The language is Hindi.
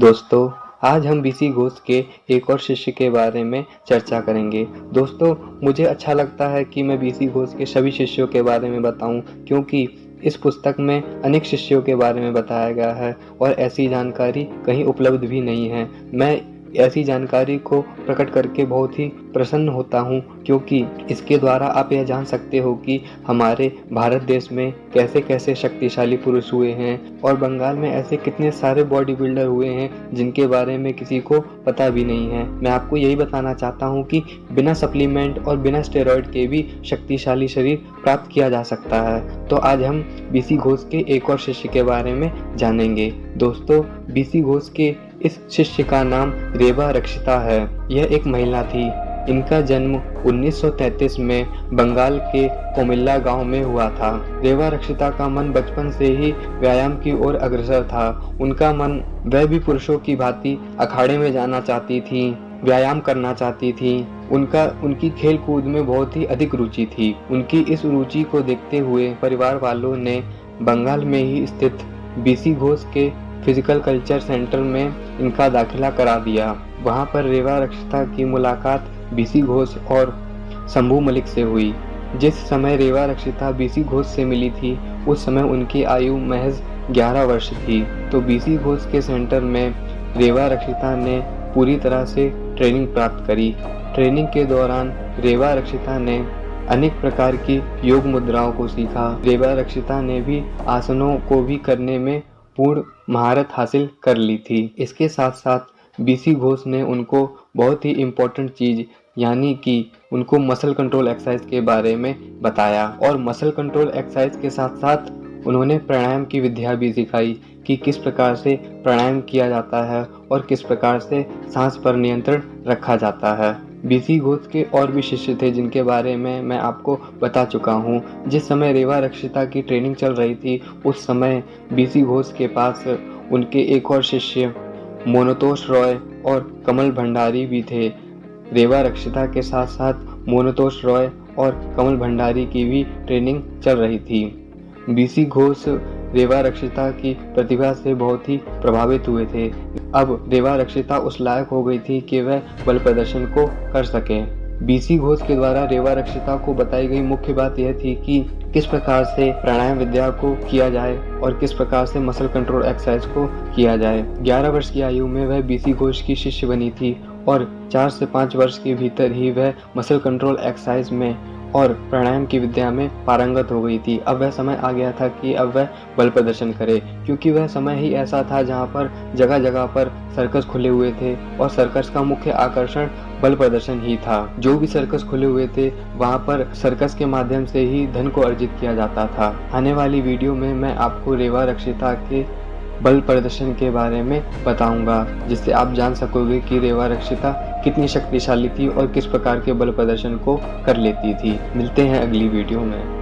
दोस्तों, आज हम बीसी घोष के एक और शिष्य के बारे में चर्चा करेंगे। दोस्तों, मुझे अच्छा लगता है कि मैं बीसी घोष के सभी शिष्यों के बारे में बताऊं, क्योंकि इस पुस्तक में अनेक शिष्यों के बारे में बताया गया है और ऐसी जानकारी कहीं उपलब्ध भी नहीं है। मैं ऐसी जानकारी को प्रकट करके बहुत ही प्रसन्न होता हूँ, क्योंकि इसके द्वारा आप यह जान सकते हो कि हमारे भारत देश में कैसे कैसे शक्तिशाली पुरुष हुए हैं और बंगाल में ऐसे कितने सारे बॉडी बिल्डर हुए हैं जिनके बारे में किसी को पता भी नहीं है। मैं आपको यही बताना चाहता हूँ कि बिना सप्लीमेंट और बिना स्टेरॉइड के भी शक्तिशाली शरीर प्राप्त किया जा सकता है। तो आज हम बीसी घोष के एक और शिष्य के बारे में जानेंगे। दोस्तों, बीसी घोष के इस शिष्य का नाम रेवा रक्षिता है। यह एक महिला थी। इनका जन्म 1933 में बंगाल के कोमिल्ला गांव में हुआ था। रेवा रक्षिता का मन बचपन से ही व्यायाम की ओर अग्रसर था। उनका मन वह भी पुरुषों की भांति अखाड़े में जाना चाहती थी, व्यायाम करना चाहती थी। उनकी खेल कूद में बहुत ही अधिक रुचि थी। उनकी इस रुचि को देखते हुए परिवार वालों ने बंगाल में ही स्थित बीसी घोष के फिजिकल कल्चर सेंटर में इनका दाखिला करा दिया। वहां पर रेवा रक्षिता की मुलाकात बीसी घोष और शंभू मलिक से हुई। जिस समय रेवा रक्षिता बीसी घोष से मिली थी, उस समय उनकी आयु महज 11 वर्ष थी। तो बीसी घोष के सेंटर में रेवा रक्षिता ने पूरी तरह से ट्रेनिंग प्राप्त करी। ट्रेनिंग के दौरान रेवा रक्षिता ने अनेक प्रकार की योग मुद्राओं को सीखा। रेवा रक्षिता ने भी आसनों को भी करने में पूर्ण महारत हासिल कर ली थी। इसके साथ साथ बीसी घोष ने उनको बहुत ही इम्पोर्टेंट चीज यानी कि उनको मसल कंट्रोल एक्सरसाइज के बारे में बताया और मसल कंट्रोल एक्सरसाइज के साथ साथ उन्होंने प्राणायाम की विद्या भी सिखाई कि किस प्रकार से प्राणायाम किया जाता है और किस प्रकार से सांस पर नियंत्रण रखा जाता है। बीसी घोष के और भी शिष्य थे जिनके बारे में मैं आपको बता चुका हूँ। जिस समय रेवा रक्षिता की ट्रेनिंग चल रही थी, उस समय बीसी घोष के पास उनके एक और शिष्य मोनतोष रॉय और कमल भंडारी भी थे। रेवा रक्षिता के साथ साथ मोनतोष रॉय और कमल भंडारी की भी ट्रेनिंग चल रही थी। बीसी घोष रेवा रक्षिता की प्रतिभा से बहुत ही प्रभावित हुए थे। अब रेवा रक्षिता उस लायक हो गई थी कि वह बल प्रदर्शन को कर सके। बीसी घोष के द्वारा रेवा रक्षिता को बताई गई मुख्य बात यह थी कि किस प्रकार से प्राणायाम विद्या को किया जाए और किस प्रकार से मसल कंट्रोल एक्सरसाइज को किया जाए। 11 वर्ष की आयु में वह बीसी घोष की शिष्य बनी थी और 4 से 5 वर्ष के भीतर ही वह मसल कंट्रोल एक्सरसाइज में और प्राणायाम की विद्या में पारंगत हो गई थी। अब वह समय आ गया था कि अब वह बल प्रदर्शन करे, क्योंकि वह समय ही ऐसा था जहां पर जगह जगह पर सर्कस खुले हुए थे और सर्कस का मुख्य आकर्षण बल प्रदर्शन ही था। जो भी सर्कस खुले हुए थे वहां पर सर्कस के माध्यम से ही धन को अर्जित किया जाता था। आने वाली वीडियो में मैं आपको रेवा रक्षिता के बल प्रदर्शन के बारे में बताऊंगा, जिससे आप जान सकोगे कि रेवा रक्षिता कितनी शक्तिशाली थी और किस प्रकार के बल प्रदर्शन को कर लेती थी। मिलते हैं अगली वीडियो में।